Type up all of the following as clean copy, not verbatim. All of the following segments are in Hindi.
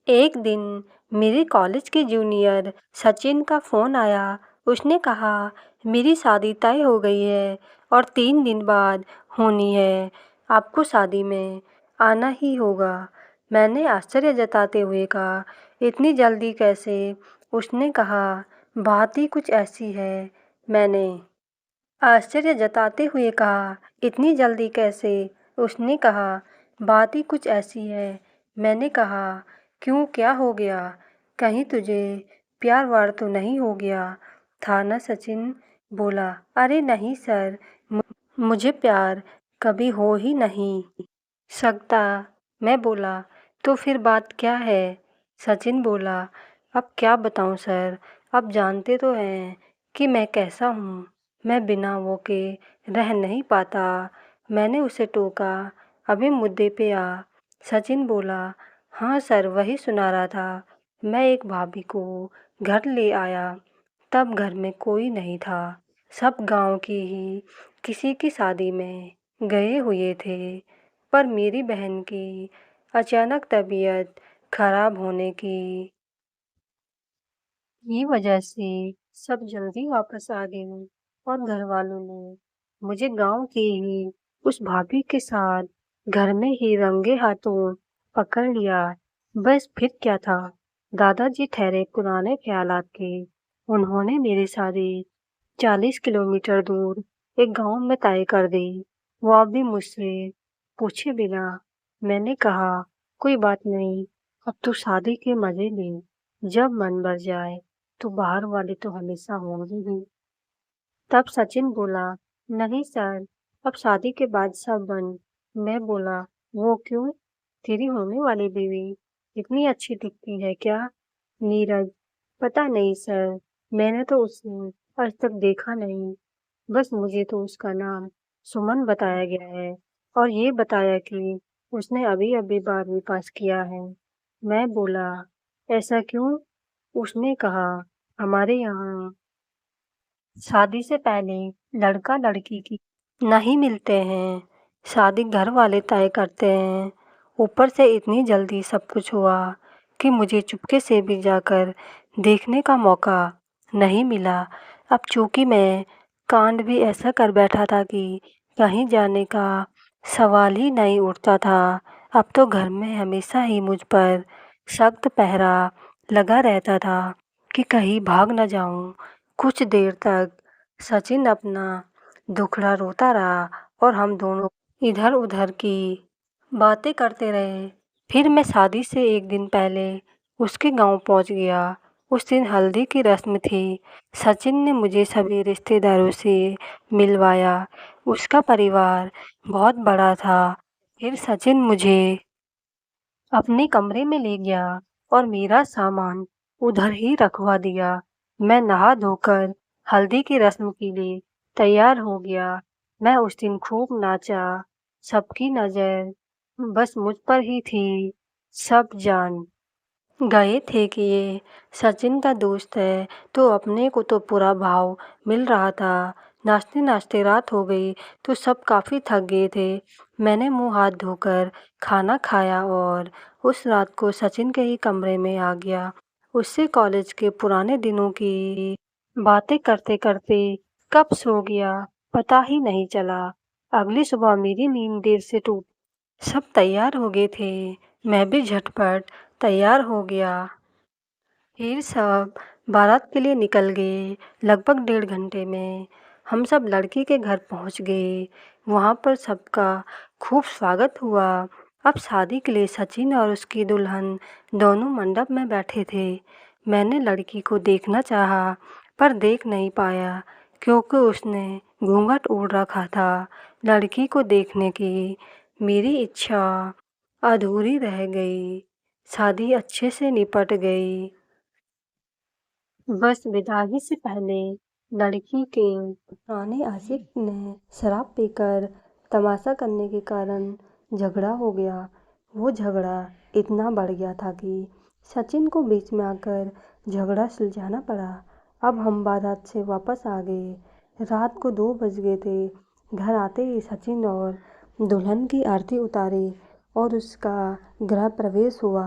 एक दिन मेरे कॉलेज के जूनियर सचिन का फ़ोन आया। उसने कहा मेरी शादी तय हो गई है और 3 दिन बाद होनी है। आपको शादी में आना ही होगा। मैंने आश्चर्य जताते हुए कहा, इतनी जल्दी कैसे? उसने कहा, बात ही कुछ ऐसी है। मैंने आश्चर्य जताते हुए कहा, इतनी जल्दी कैसे? उसने कहा, बात ही कुछ ऐसी है। मैंने कहा, क्यों, क्या हो गया? कहीं तुझे प्यार वार तो नहीं हो गया था ना? सचिन बोला, अरे नहीं सर, मुझे प्यार कभी हो ही नहीं सकता। मैं बोला, तो फिर बात क्या है? सचिन बोला, अब क्या बताऊं सर, अब जानते तो हैं कि मैं कैसा हूँ। मैं बिना वो के रह नहीं पाता। मैंने उसे टोका, अभी मुद्दे पे आ। सचिन बोला, हाँ सर, वही सुना रहा था। मैं एक भाभी को घर ले आया, तब घर में कोई नहीं था। सब गांव की ही किसी की शादी में गए हुए थे। पर मेरी बहन की अचानक तबीयत खराब होने की वजह से सब जल्दी वापस आ गए और घर वालों ने मुझे गांव के ही उस भाभी के साथ घर में ही रंगे हाथों पकड़ लिया। बस फिर क्या था, दादाजी ठहरे पुराने ख्यालात के। उन्होंने मेरी शादी 40 किलोमीटर दूर एक गांव में तय कर दी। वो भी मुझसे पूछे बिना। मैंने कहा, कोई बात नहीं, अब तू शादी के मजे ले। जब मन भर जाए तो बाहर वाले तो हमेशा होंगे ही। तब सचिन बोला, नहीं सर, अब शादी के बाद सब बंद। मैं बोला, वो क्यों? तेरी होने वाली बीवी इतनी अच्छी दिखती है क्या? नीरज, पता नहीं सर, मैंने तो उसे आज तक देखा नहीं। बस मुझे तो उसका नाम सुमन बताया गया है और ये बताया कि उसने अभी अभी 12वीं पास किया है। मैं बोला, ऐसा क्यों? उसने कहा, हमारे यहाँ शादी से पहले लड़का लड़की की नहीं मिलते हैं। शादी घर वाले तय करते हैं। ऊपर से इतनी जल्दी सब कुछ हुआ कि मुझे चुपके से भी जाकर देखने का मौका नहीं मिला। अब चूंकि मैं कांड भी ऐसा कर बैठा था कि कहीं जाने का सवाल ही नहीं उठता था। अब तो घर में हमेशा ही मुझ पर सख्त पहरा लगा रहता था कि कहीं भाग न जाऊं। कुछ देर तक सचिन अपना दुखड़ा रोता रहा और हम दोनों इधर उधर की बातें करते रहे। फिर मैं शादी से एक दिन पहले उसके गांव पहुंच गया। उस दिन हल्दी की रस्म थी। सचिन ने मुझे सभी रिश्तेदारों से मिलवाया। उसका परिवार बहुत बड़ा था। फिर सचिन मुझे अपने कमरे में ले गया और मेरा सामान उधर ही रखवा दिया। मैं नहा धोकर हल्दी की रस्म के लिए तैयार हो गया। मैं उस दिन खूब नाचा। सबकी नज़र बस मुझ पर ही थी। सब जान गए थे कि ये सचिन का दोस्त है, तो अपने को तो पूरा भाव मिल रहा था। नाचते नाचते रात हो गई तो सब काफ़ी थक गए थे। मैंने मुंह हाथ धोकर खाना खाया और उस रात को सचिन के ही कमरे में आ गया। उससे कॉलेज के पुराने दिनों की बातें करते करते कब सो गया पता ही नहीं चला। अगली सुबह मेरी नींद देर से टूटी। सब तैयार हो गए थे। मैं भी झटपट तैयार हो गया। फिर सब बारात के लिए निकल गए। लगभग 1.5 घंटे में हम सब लड़की के घर पहुंच गए। वहां पर सबका खूब स्वागत हुआ। अब शादी के लिए सचिन और उसकी दुल्हन दोनों मंडप में बैठे थे। मैंने लड़की को देखना चाहा पर देख नहीं पाया क्योंकि उसने घूंघट ओढ़ रखा था। लड़की को देखने की मेरी इच्छा अधूरी रह गई। शादी अच्छे से निपट गई। बस विदाई से पहले लड़की के पुराने आशिक ने शराब पीकर तमाशा करने के कारण झगड़ा हो गया। वो झगड़ा इतना बढ़ गया था कि सचिन को बीच में आकर झगड़ा सुलझाना पड़ा। अब हम बारात से वापस आ गए। रात को 2 बज गए थे। घर आते ही सचिन और दुल्हन की आरती उतारी और उसका गृह प्रवेश हुआ।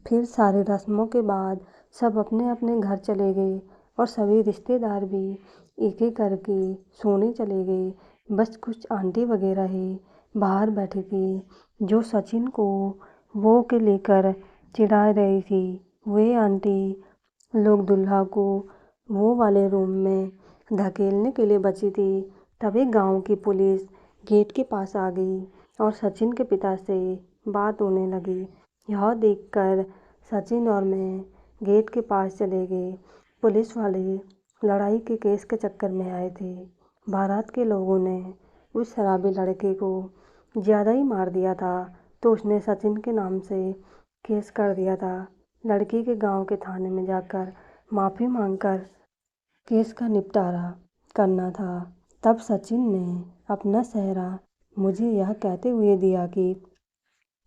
फिर सारे रस्मों के बाद सब अपने अपने घर चले गए और सभी रिश्तेदार भी एक एक करके सोने चले गए। बस कुछ आंटी वगैरह ही बाहर बैठी थी जो सचिन को वो के लेकर चिढ़ा रही थी। वे आंटी लोग दूल्हा को वो वाले रूम में धकेलने के लिए बची थी। तभी गांव की पुलिस गेट के पास आ गई और सचिन के पिता से बात होने लगी। यह देखकर सचिन और मैं गेट के पास चले गए। पुलिस वाले लड़ाई के केस के चक्कर में आए थे। बारात के लोगों ने उस शराबी लड़के को ज़्यादा ही मार दिया था तो उसने सचिन के नाम से केस कर दिया था। लड़की के गांव के थाने में जाकर माफ़ी मांगकर केस का निपटारा करना था। तब सचिन ने अपना सेहरा मुझे यह कहते हुए दिया कि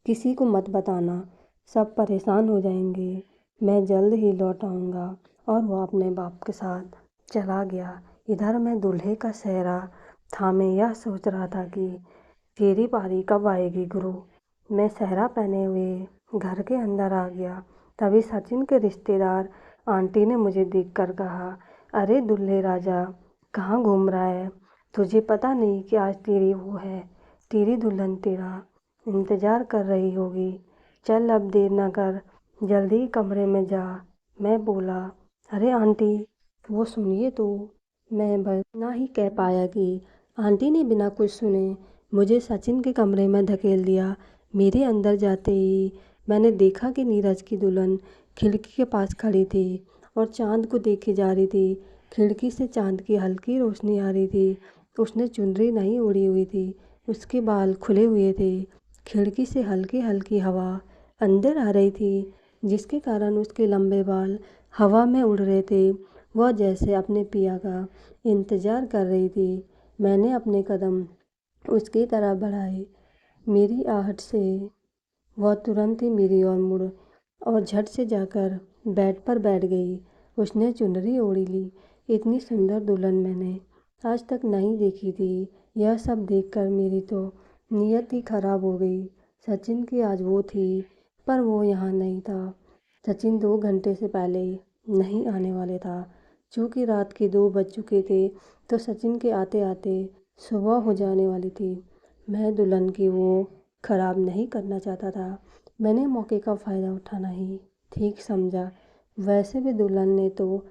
किसी को मत बताना, सब परेशान हो जाएंगे, मैं जल्द ही लौट आऊँगा। और वो अपने बाप के साथ चला गया। इधर मैं दूल्हे का सेहरा थामे यह सोच रहा था कि तेरी बारी कब आएगी गुरु। मैं सेहरा पहने हुए घर के अंदर आ गया। तभी सचिन के रिश्तेदार आंटी ने मुझे देखकर कहा, अरे दूल्हे राजा कहाँ घूम रहा है, तुझे पता नहीं कि आज तेरी वो है, तेरी दुल्हन तेरा इंतज़ार कर रही होगी। चल अब देर न कर, जल्दी कमरे में जा। मैं बोला, अरे आंटी वो सुनिए तो। मैं बस ना ही कह पाया कि आंटी ने बिना कुछ सुने मुझे सचिन के कमरे में धकेल दिया। मेरे अंदर जाते ही मैंने देखा कि नीरज की दुल्हन खिड़की के पास खड़ी थी और चांद को देखे जा रही थी। खिड़की से चांद की हल्की रोशनी आ रही थी। उसने चुनरी नहीं ओढ़ी हुई थी, उसके बाल खुले हुए थे। खिड़की से हल्की हल्की हवा अंदर आ रही थी जिसके कारण उसके लंबे बाल हवा में उड़ रहे थे। वह जैसे अपने पिया का इंतज़ार कर रही थी। मैंने अपने कदम उसकी तरफ बढ़ाए। मेरी आहट से वह तुरंत ही मेरी ओर मुड़ और झट से जाकर बेड पर बैठ गई। उसने चुनरी ओढ़ी ली। इतनी सुंदर दुल्हन मैंने आज तक नहीं देखी थी। यह सब देखकर मेरी तो नीयत ही खराब हो गई। सचिन की आज वो थी पर वो यहाँ नहीं था। सचिन 2 घंटे से पहले नहीं आने वाले था। चूँकि रात के 2 बज चुके थे तो सचिन के आते आते सुबह हो जाने वाली थी। मैं दुल्हन की वो खराब नहीं करना चाहता था। मैंने मौके का फ़ायदा उठाना ही ठीक समझा। वैसे भी दुल्हन ने तो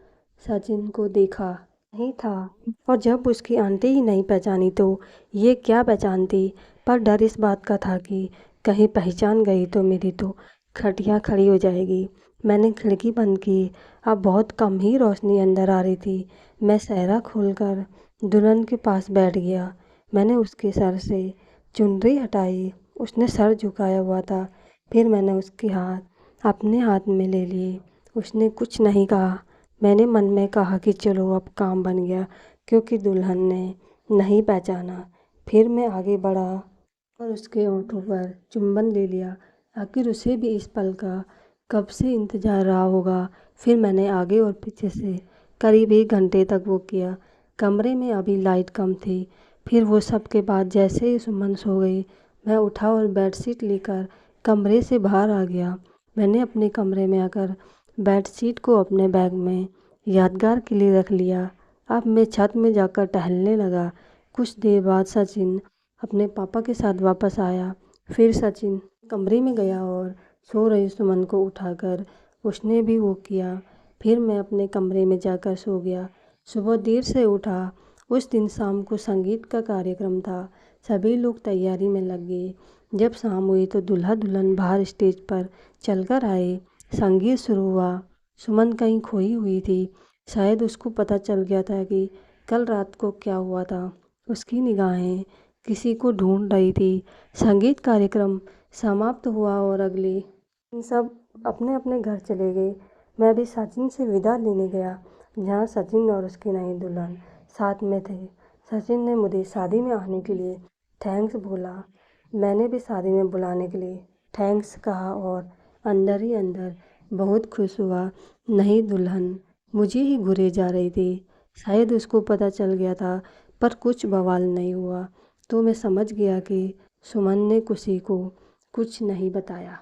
सचिन को देखा नहीं था और जब उसकी आंटी ही नहीं पहचानी तो ये क्या पहचानती। पर डर इस बात का था कि कहीं पहचान गई तो मेरी तो खटिया खड़ी हो जाएगी। मैंने खिड़की बंद की। अब बहुत कम ही रोशनी अंदर आ रही थी। मैं सेहरा खोलकर दुल्हन के पास बैठ गया। मैंने उसके सर से चुनरी हटाई। उसने सर झुकाया हुआ था। फिर मैंने उसके हाथ अपने हाथ में ले लिए। उसने कुछ नहीं कहा। मैंने मन में कहा कि चलो अब काम बन गया क्योंकि दुल्हन ने नहीं पहचाना। फिर मैं आगे बढ़ा और उसके होंठों पर चुंबन ले लिया। आखिर उसे भी इस पल का कब से इंतज़ार रहा होगा। फिर मैंने आगे और पीछे से करीब 1 घंटे तक वो किया। कमरे में अभी लाइट कम थी। फिर वो सब के बाद जैसे ही सुमन सो गई, मैं उठा और बेडशीट लेकर कमरे से बाहर आ गया। मैंने अपने कमरे में आकर बेडशीट को अपने बैग में यादगार के लिए रख लिया। अब मैं छत में जाकर टहलने लगा। कुछ देर बाद सचिन अपने पापा के साथ वापस आया। फिर सचिन कमरे में गया और सो रही सुमन को उठाकर उसने भी वो किया। फिर मैं अपने कमरे में जाकर सो गया। सुबह देर से उठा। उस दिन शाम को संगीत का कार्यक्रम था। सभी लोग तैयारी में लग गए। जब शाम हुई तो दूल्हा दुल्हन बाहर स्टेज पर चलकर आए। संगीत शुरू हुआ। सुमन कहीं खोई हुई थी। शायद उसको पता चल गया था कि कल रात को क्या हुआ था। उसकी निगाहें किसी को ढूंढ रही थी। संगीत कार्यक्रम समाप्त हुआ और अगले सब अपने अपने घर चले गए। मैं भी सचिन से विदा लेने गया जहाँ सचिन और उसकी नई दुल्हन साथ में थे। सचिन ने मुझे शादी में आने के लिए थैंक्स बोला। मैंने भी शादी में बुलाने के लिए थैंक्स कहा और अंदर ही अंदर बहुत खुश हुआ। नई दुल्हन मुझे ही घूरे जा रही थी। शायद उसको पता चल गया था पर कुछ बवाल नहीं हुआ। तो मैं समझ गया कि सुमन ने किसी को कुछ नहीं बताया।